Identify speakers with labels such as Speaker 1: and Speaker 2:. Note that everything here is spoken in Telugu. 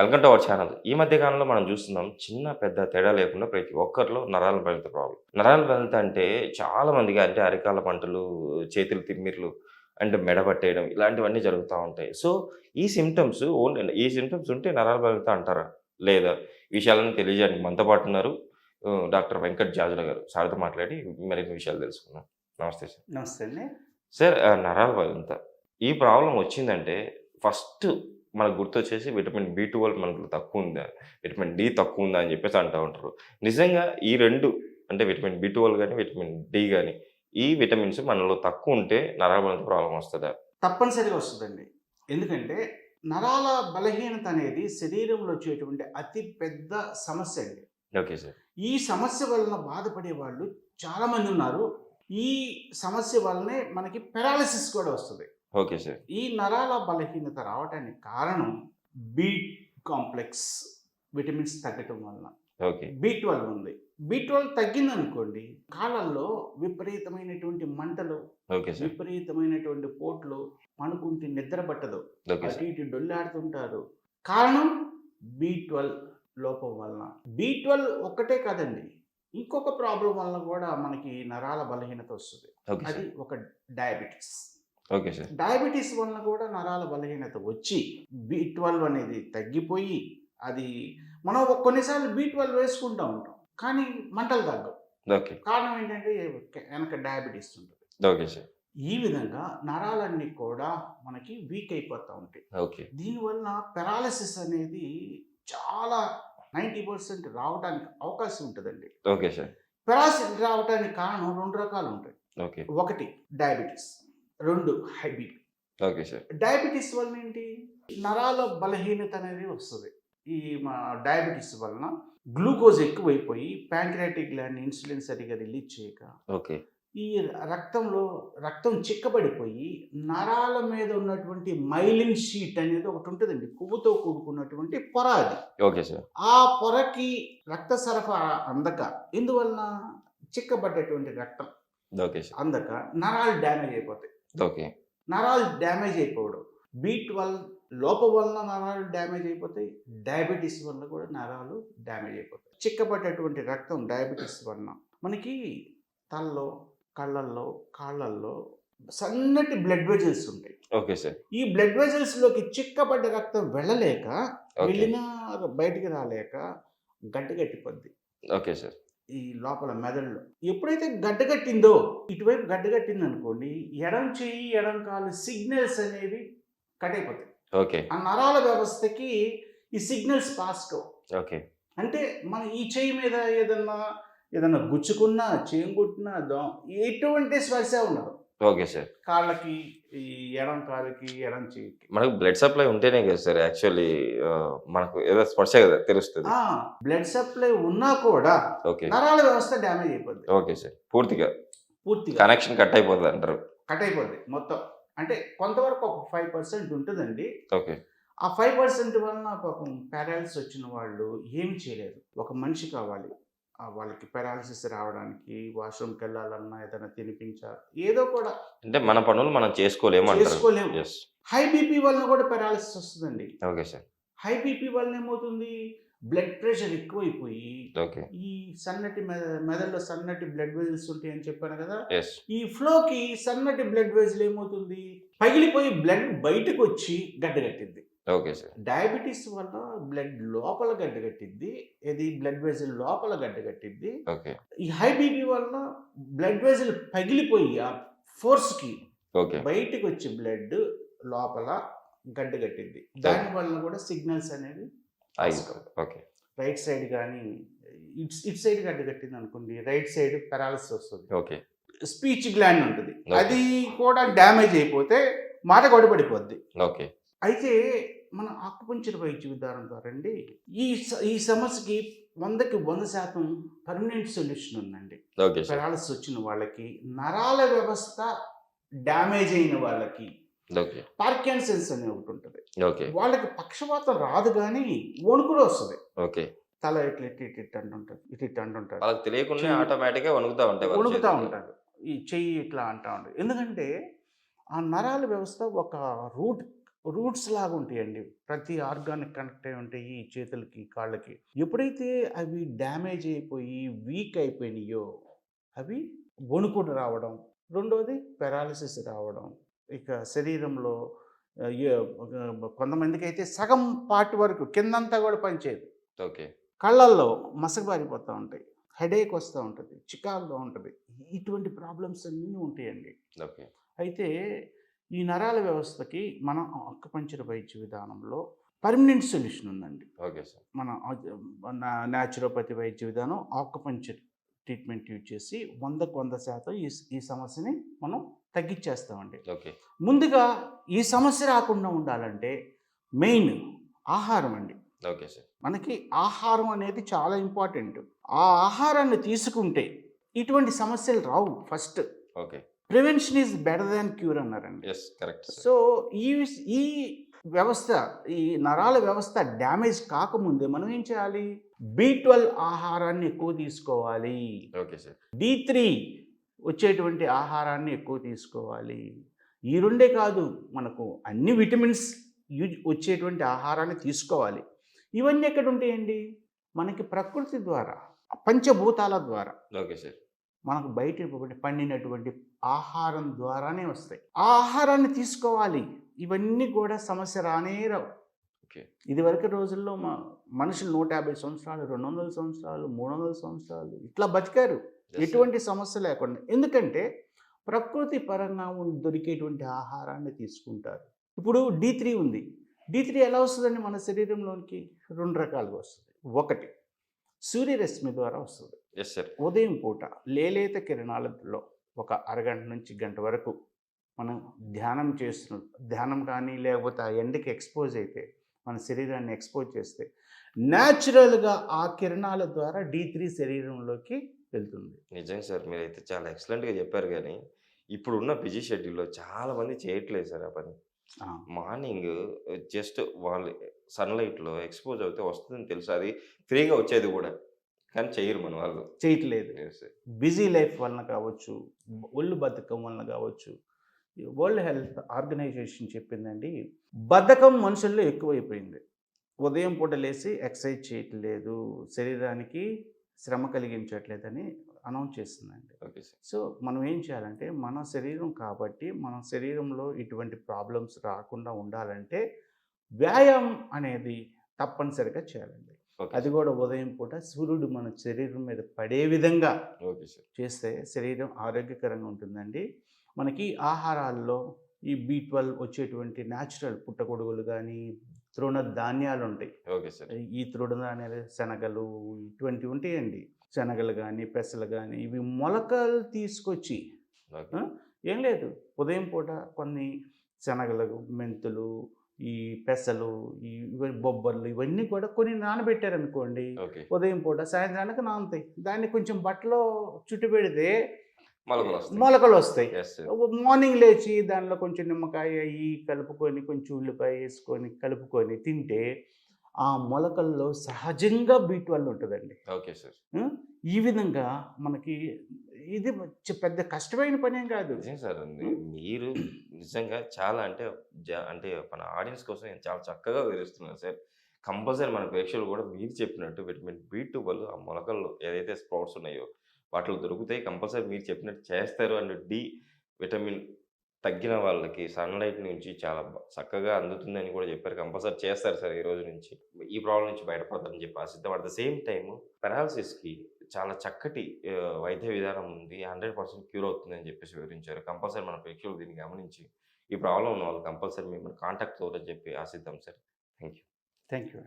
Speaker 1: Welcome to our channel. ఈ మధ్య కాలంలో మనం చూస్తున్నాం చిన్న, పెద్ద తేడా లేకుండా ప్రతి ఒక్కరిలో నరాల బలహీనత ప్రాబ్లమ్. నరాల బలహీనత అంటే చాలా మందికి అంటే అరికాళ్ళ మంటలు, చేతులు తిమ్మిర్లు అండ్ మెడ పట్టేయడం ఇలాంటివన్నీ జరుగుతా ఉంటాయి. సో, ఈ సింప్టమ్స్ ఉంటే నరాల బలహీనత అంటారా? లేదా? ఈ విషయాలను తెలియజేయడానికి మనతో పాటు ఉన్నారు డాక్టర్ వెంకట్ జాజుల గారు. సార్‌తో మాట్లాడి మరిన్ని విషయాలు తెలుసుకుందాం. నమస్తే సార్.
Speaker 2: నమస్తే అండి.
Speaker 1: సార్ నరాల బలహీనత ఈ ప్రాబ్లమ్ వచ్చిందంటే ఫస్ట్ మనకు గుర్తొచ్చేసి విటమిన్ బి12 మనకు తక్కువుందా, విటమిన్ డి తక్కువుందా అని చెప్పేసి అంటా ఉంటారు. నిజంగా ఈ 2 అంటే విటమిన్ బి12 గాని, విటమిన్ డి గాని ఈ విటమిన్స్ మనలో తక్కువుంటే నరాల బలహీనత ప్రాబ్లమ్ వస్తదా?
Speaker 2: తప్పనిసరిగా వస్తదండి. ఎందుకంటే నరాల బలహీనత అనేది శరీరంలో వచ్చేటువంటి అతి పెద్ద సమస్య అండి.
Speaker 1: Okay sir.
Speaker 2: ఈ సమస్య వలన బాధపడే వాళ్ళు చాలామంది ఉన్నారు. ఈ సమస్య వల్లనే మనకి పారాలిసిస్ కూడా వస్తది.
Speaker 1: Okay sir.
Speaker 2: ఈ నరాల బలహీనత రావటానికి కారణం బి కాంప్లెక్స్ విటమిన్స్ తగ్గటం వలన.
Speaker 1: ఓకే.
Speaker 2: బి12 ఉంది. బి12 తగ్గిందనుకోండి, కాళ్ళల్లో విపరీతమైనటువంటి మంటలు,
Speaker 1: ఓకే సార్.
Speaker 2: విపరీతమైనటువంటి పోట్లు, పనుకుంటే నిద్ర పట్టదు,
Speaker 1: ఓకే
Speaker 2: అటు
Speaker 1: సార్.
Speaker 2: ఇటు డొల్లాడుతుంటారు. కారణం బి12 లోపం వలన. బి12 ఒక్కటే కాదండి, ఇంకొక ప్రాబ్లం వలన కూడా మనకి నరాల బలహీనత వస్తుంది.
Speaker 1: ఓకే
Speaker 2: అది
Speaker 1: సార్.
Speaker 2: ఒక డయాబెటిస్.
Speaker 1: Okay sir.
Speaker 2: డయాబెటిస్ వలన కూడా నరాల బలహీనత వచ్చి బి12 అనేది తగ్గిపోయి, అది మనం కొన్నిసార్లు బి12 వేసుకుంటూ ఉంటాం, కానీ మంటలు తగ్గవు.
Speaker 1: ఓకే.
Speaker 2: కారణం ఏంటంటే వెనక డయాబెటిస్ ఉంటుంది.
Speaker 1: Okay sir.
Speaker 2: ఈ విధంగా నరాలన్నీ కూడా మనకి వీక్ అయిపోతూ ఉంటాయి.
Speaker 1: ఓకే.
Speaker 2: దీనివల్ల పెరాలసిస్ అనేది చాలా 90% రావడానికి అవకాశం ఉంటుందండి.
Speaker 1: Okay sir.
Speaker 2: పెరాలసిస్ రావడానికి కారణం 2 రకాలు ఉంటాయి.
Speaker 1: Okay.
Speaker 2: 1 diabetes, 2 high BP.
Speaker 1: Okay sir.
Speaker 2: Diabetes వలన ఏంటి, నరాల బలహీనత అనేది వస్తుంది. ఈ మా డయాబెటిస్ వలన గ్లూకోజ్ ఎక్కువైపోయి ప్యాంక్రియాటిక్ గ్లాండ్ ఇన్సులిన్ సరిగా రిలీజ్ చేయక
Speaker 1: ఓకే.
Speaker 2: ఈ రక్తం చిక్కబడిపోయి నరాల మీద ఉన్నటువంటి మైలిన్ షీట్ అనేది ఒకటి ఉంటుందండి, కొవ్వుతో కూడుకున్నటువంటి పొర. అది
Speaker 1: ఓకే సార్.
Speaker 2: ఆ పొరకి రక్త సరఫరా అందక, ఇందువలన చిక్కబడ్డటువంటి రక్తం
Speaker 1: ఓకే సార్.
Speaker 2: అందక నరాలు డ్యామేజ్ అయిపోతాయి.
Speaker 1: ఓకే.
Speaker 2: నరాలు డ్యామేజ్ అయిపోవడం, బి12 లోపం వలన నరాలు డ్యామేజ్ అయిపోతాయి, డయాబెటీస్ వలన కూడా నరాలు డ్యామేజ్ అయిపోతాయి. చిక్కబడ్డటువంటి రక్తం డయాబెటీస్ వలన మనకి తలలో, కళ్ళల్లో, కాళ్ళల్లో సన్నటి బ్లడ్ వెజల్స్ ఉంటాయి.
Speaker 1: Okay sir.
Speaker 2: ఈ బ్లడ్ వెజల్స్లోకి చిక్కబడ్డ రక్తం వెళ్ళలేక,
Speaker 1: ఓకే.
Speaker 2: వెళ్ళినా బయటికి రాలేక గడ్డగట్టిపోద్ది
Speaker 1: ఓకే సార్.
Speaker 2: ఈ లోపల మెదడులో. ఎప్పుడైతే గడ్డగట్టిందో, ఇటువైపు గడ్డగట్టింది అనుకోండి, ఎడం చెయ్యి, ఎడం కాలు సిగ్నల్స్ అనేవి కట్ అయిపోతాయి.
Speaker 1: ఓకే.
Speaker 2: ఆ నరాల వ్యవస్థకి ఈ సిగ్నల్స్ పాస్ కావు.
Speaker 1: ఓకే.
Speaker 2: అంటే మన ఈ చెయ్యి మీద ఏదన్నా గుచ్చుకున్నా, చేంగుట్టినా, ఎటువంటి స్పర్శ ఉండదు.
Speaker 1: Okay sir.
Speaker 2: కాళ్ళకి, ఈ ఎడం కాలుకి, ఎడం చెయ్యికి.
Speaker 1: మనకు బ్లడ్ సప్లై ఉంటేనే కదా సార్ యాక్చువల్లీ మనకు ఏదో స్పర్శ కదా తెలుస్తది.
Speaker 2: బ్లడ్ సప్లై ఉన్నా కూడా
Speaker 1: ఓకే.
Speaker 2: నరాల వ్యవస్థ డ్యామేజ్ అయిపోద్ది.
Speaker 1: Okay sir. పూర్తిగా
Speaker 2: పూర్తిగా
Speaker 1: కనెక్షన్ కట్ అయిపోతది అంటారు.
Speaker 2: కట్ అయిపోద్ది మొత్తం. అంటే కొంతవరకు ఒక 5% ఉంటుందండి.
Speaker 1: ఓకే.
Speaker 2: ఆ 5% వలన పాపం పారాలిసిస్ వచ్చిన వాళ్ళు ఏమి చేయలేరు. ఒక మనిషి కావాలి వాళ్ళకి పారాలిసిస్ రావడానికి. వాష్రూమ్కి వెళ్ళాలన్నా, ఏదైనా తినిపించాలి, ఏదో కూడా
Speaker 1: అంటే మన పనులు మనం చేసుకోలేము అంటారు.
Speaker 2: చేసుకోలేము.
Speaker 1: యెస్.
Speaker 2: హై బీపీ వలన కూడా పారాలిసిస్ వస్తుందండి.
Speaker 1: Okay sir.
Speaker 2: హై బీపీ వలన ఏమవుతుంది, బ్లడ్ ప్రెషర్ ఎక్కువైపోయి,
Speaker 1: ఓకే.
Speaker 2: ఈ సన్నటి మెదడులో సన్నటి బ్లడ్ వెజల్స్ ఉంటాయి అని చెప్పాను కదా,
Speaker 1: యెస్.
Speaker 2: ఈ ఫ్లోకి సన్నటి బ్లడ్ వెజల్ ఏమవుతుంది, పగిలిపోయి బ్లడ్ బయటకు వచ్చి గడ్డగట్టింది.
Speaker 1: Okay sir.
Speaker 2: డయాబెటీస్ వల్ల బ్లడ్ లోపల గడ్డగట్టింది, ఇది బ్లడ్ వెజల్ లోపల గడ్డగట్టింది.
Speaker 1: ఓకే.
Speaker 2: ఈ హై బీపీ వల్ల బ్లడ్ వెజల్ పగిలిపోయి ఆ ఫోర్స్కి
Speaker 1: ఓకే.
Speaker 2: బయటకు వచ్చి బ్లడ్ లోపల గడ్డగట్టింది. దాని వల్ల కూడా సిగ్నల్స్ అనేవి
Speaker 1: ఓకే.
Speaker 2: రైట్ సైడ్ కానీ ఇటు సైడ్ గడ్డగట్టింది అనుకోండి, రైట్ సైడ్ పారాలిసిస్ వస్తుంది.
Speaker 1: ఓకే.
Speaker 2: స్పీచ్ గ్లాండ్ ఉంటుంది,
Speaker 1: Okay.
Speaker 2: అది కూడా డ్యామేజ్ అయిపోతే మాట గొడబడిపోద్ది.
Speaker 1: ఓకే.
Speaker 2: అయితే మన ఆకుపంచర్ వైద్య విధానం ద్వారా అండి ఈ సమస్యకి 100కి 100% పర్మనెంట్ సొల్యూషన్ ఉందండి.
Speaker 1: Okay sir.
Speaker 2: పెరాలసిస్ వచ్చిన వాళ్ళకి, నరాల వ్యవస్థ డ్యామేజ్ అయిన వాళ్ళకి,
Speaker 1: ఓకే.
Speaker 2: పార్కిన్సన్స్ అనే ఒకటి ఉంటుంది,
Speaker 1: ఓకే.
Speaker 2: వాళ్ళకి పక్షవాతం రాదు కానీ వణుకుడు వస్తుంది.
Speaker 1: ఓకే.
Speaker 2: తల ఇటు అంటుంటారు,
Speaker 1: వాళ్ళకి తెలియకుండా ఆటోమేటిక్గా వణుకుతా ఉంటాయి వాళ్ళ
Speaker 2: వణుకుతూ
Speaker 1: చేతులు.
Speaker 2: ఉంటారు, ఈ చెయ్యి ఇట్లా అంటూ ఉంటుంది. ఎందుకంటే ఆ నరాల వ్యవస్థ ఒక రూట్ రూట్స్ లాగా ఉంటాయండి. ప్రతి ఆర్గానిక్ కనెక్ట్ అయి ఉంటాయి ఈ చేతులకి, కాళ్ళకి. ఎప్పుడైతే అవి డ్యామేజ్ అయిపోయి, వీక్ అయిపోయినాయో, అవి వణుకుడు రావడం, రెండోది పారాలిసిస్ రావడం. ఇక శరీరంలో కొంతమందికైతే సగం పార్ట్ వరకు కిందంతా కూడా పనిచేయదు.
Speaker 1: ఓకే.
Speaker 2: కళ్ళల్లో మసకబారిపోతూ ఉంటాయి. హెడేక్ వస్తూ ఉంటుంది. చికాకుగా ఉంటది. ఇటువంటి ప్రాబ్లమ్స్ అన్నీ ఉంటాయండి.
Speaker 1: ఓకే.
Speaker 2: అయితే ఈ నరాల వ్యవస్థకి మన అక్కుపంచర్ వైద్య విధానంలో పర్మనెంట్ సొల్యూషన్ ఉందండి.
Speaker 1: Okay sir.
Speaker 2: మన న్యాచురోపతి వైద్య విధానం ఆకుపంచర్ ట్రీట్మెంట్ యూజ్ చేసి 100% ఈ సమస్యని మనం తగ్గించేస్తామండి.
Speaker 1: ఓకే.
Speaker 2: ముందుగా ఈ సమస్య రాకుండా ఉండాలంటే మెయిన్ ఆహారం అండి.
Speaker 1: Okay sir.
Speaker 2: మనకి ఆహారం అనేది చాలా ఇంపార్టెంట్. ఆ ఆహారాన్ని తీసుకుంటే ఇటువంటి సమస్యలు రావు first.
Speaker 1: Okay.
Speaker 2: Prevention is better than cure అన్నారండి.
Speaker 1: యెస్. Correct sir.
Speaker 2: సో ఈ ఈ వ్యవస్థ, ఈ నరాల వ్యవస్థ డ్యామేజ్ కాకముందే మనం ఏం చేయాలి? B12 ఆహారాన్ని ఎక్కువ తీసుకోవాలి.
Speaker 1: Okay sir.
Speaker 2: D3 వచ్చేటువంటి ఆహారాన్ని ఎక్కువ తీసుకోవాలి. ఈ రెండే కాదు, మనకు అన్ని విటమిన్స్ వచ్చేటువంటి ఆహారాన్ని తీసుకోవాలి. ఇవన్నీ ఎక్కడ ఉంటాయండి? మనకి ప్రకృతి ద్వారా, పంచభూతాల ద్వారా,
Speaker 1: ఓకే సార్.
Speaker 2: మనకు బయట పండినటువంటి ఆహారం ద్వారానే వస్తాయి. ఆ ఆహారాన్ని తీసుకోవాలి. ఇవన్నీ కూడా సమస్య రానే రావు.
Speaker 1: ఓకే.
Speaker 2: ఇదివరకు రోజుల్లో మనుషులు 150 సంవత్సరాలు, 200 సంవత్సరాలు, 300 సంవత్సరాలు ఇట్లా బతికారు. ఎటువంటి సమస్య లేకుండా. ఎందుకంటే ప్రకృతి పరంగా దొరికేటువంటి ఆహారాన్ని తీసుకుంటారు. ఇప్పుడు D3 ఉంది. D3 ఎలా వస్తుందండి మన శరీరంలోనికి? 2 రకాలుగా వస్తుంది. ఒకటి సూర్యరశ్మి ద్వారా వస్తుంది.
Speaker 1: Yes sir.
Speaker 2: ఉదయం పూట లేలేత కిరణాలలో ఒక అరగంట నుంచి గంట వరకు మనం ధ్యానం కానీ లేకపోతే ఆ ఎండకి ఎక్స్పోజ్ అయితే, మన శరీరాన్ని ఎక్స్పోజ్ చేస్తే న్యాచురల్గా ఆ కిరణాల ద్వారా D3 శరీరంలోకి వెళ్తుంది.
Speaker 1: నిజంగా సార్. మీరైతే చాలా ఎక్సలెంట్‌గా చెప్పారు గానీ, ఇప్పుడున్న బిజీ షెడ్యూల్‌లో చాలా మంది చేయట్లేదు సార్ ఆ పని.
Speaker 2: ఆ,
Speaker 1: మార్నింగ్ జస్ట్ వాళ్ళు సన్‌లైట్‌లో ఎక్స్‌పోజ్ అవుతే వస్తుందని తెలుసు. అది ఫ్రీగా వచ్చేది గూడా. కానీ చెయ్యరు మన వాళ్ళు.
Speaker 2: చేయట్లేదు.
Speaker 1: Yes sir.
Speaker 2: బిజీ లైఫ్ వలన కావచ్చు, ఒళ్ళు బద్ధకం వలన కావచ్చు. వరల్డ్ హెల్త్ ఆర్గనైజేషన్ చెప్పిందండి, బద్ధకం మనుషుల్లో ఎక్కువైపోయింది. ఉదయం పూట లేసి ఎక్సర్సైజ్ చేయట్లేదు, శరీరానికి శ్రమ కలిగించట్లేదని అనౌన్స్ చేస్తుందండి.
Speaker 1: Okay sir.
Speaker 2: సో మనం ఏం చేయాలంటే, మన శరీరం కాబట్టి మన శరీరంలో ఇటువంటి ప్రాబ్లమ్స్ రాకుండా ఉండాలంటే వ్యాయామం అనేది తప్పనిసరిగా చేయాలండి.
Speaker 1: ఓకే
Speaker 2: అది
Speaker 1: సార్.
Speaker 2: కూడా ఉదయం పూట సూర్యుడు మన శరీరం మీద పడే విధంగా
Speaker 1: ఓకే సార్.
Speaker 2: చేస్తే శరీరం ఆరోగ్యకరంగా ఉంటుందండి. మనకి ఆహారాల్లో ఈ B12 వచ్చేటువంటి న్యాచురల్ పుట్టగొడుగులు కానీ, తృణధాన్యాలు ఉంటాయి.
Speaker 1: Okay sir.
Speaker 2: ఈ తృణధాన్యాలు శనగలు ఇటువంటివి ఉంటాయండి. శనగలు కానీ, పెసలు కానీ, ఇవి మొలకలు తీసుకొచ్చి
Speaker 1: ఓకే.
Speaker 2: ఏం లేదు, ఉదయం పూట కొన్ని శనగలు, మెంతులు, ఈ పెసలు, ఇవన్నీ బొబ్బర్లు, ఇవన్నీ కూడా కొన్ని నానబెట్టారనుకోండి,
Speaker 1: ఓకే.
Speaker 2: ఉదయం పూట సాయంత్రానికి నానుతాయి. దాన్ని కొంచెం బట్టలో చుట్టు పెడితే
Speaker 1: మొలకలొస్తాయి.
Speaker 2: మొలకలు వస్తాయి.
Speaker 1: Yes sir.
Speaker 2: మార్నింగ్ లేచి దానిలో కొంచెం నిమ్మకాయ కలుపుకొని, కొంచెం ఉల్లిపాయ వేసుకొని కలుపుకొని తింటే ఆ మొలకల్లో సహజంగా B12 ఉంటుందండి.
Speaker 1: Okay sir.
Speaker 2: ఈ విధంగా మనకి ఇది పెద్ద కష్టమైన పనేం కాదు.
Speaker 1: నిజం సార్. మీరు నిజంగా చాలా అంటే అంటే మన ఆడియన్స్ కోసం చాలా చక్కగా వివరిస్తున్నారు సార్. కంపల్సరీ మన ప్రేక్షకులు కూడా మీరు చెప్పినట్టు విటమిన్ B12 ఆ మొలకల్లో ఏదైతే స్ప్రౌట్స్ ఉన్నాయో వాటిలో దొరుకుతాయి. కంపల్సరీ మీరు చెప్పినట్టు చేస్తారు. అండ్ డి విటమిన్ తగ్గిన వాళ్ళకి సన్‌లైట్ నుంచి చాలా చక్కగా అందుతుందని కూడా చెప్పారు. కంపల్సరీ చేస్తారు సార్ ఈ రోజు నుంచి. ఈ ప్రాబ్లమ్ నుంచి బయటపడతారని చెప్పి ఆశిద్దాం. అట్ ద సేమ్ టైమ్ పారాలిసిస్‌కి చాలా చక్కటి వైద్య విధానం ఉంది. 100% క్యూర్ అవుతుందని చెప్పేసి వివరించారు. కంపల్సరీ మన ప్రేక్షకులు దీన్ని గమనించి ఈ ప్రాబ్లమ్ ఉన్న వాళ్ళు కంపల్సరీ మిమ్మల్ని కాంటాక్ట్ అవుతారని చెప్పి ఆశిద్దాం sir. Thank you.
Speaker 2: Thank you.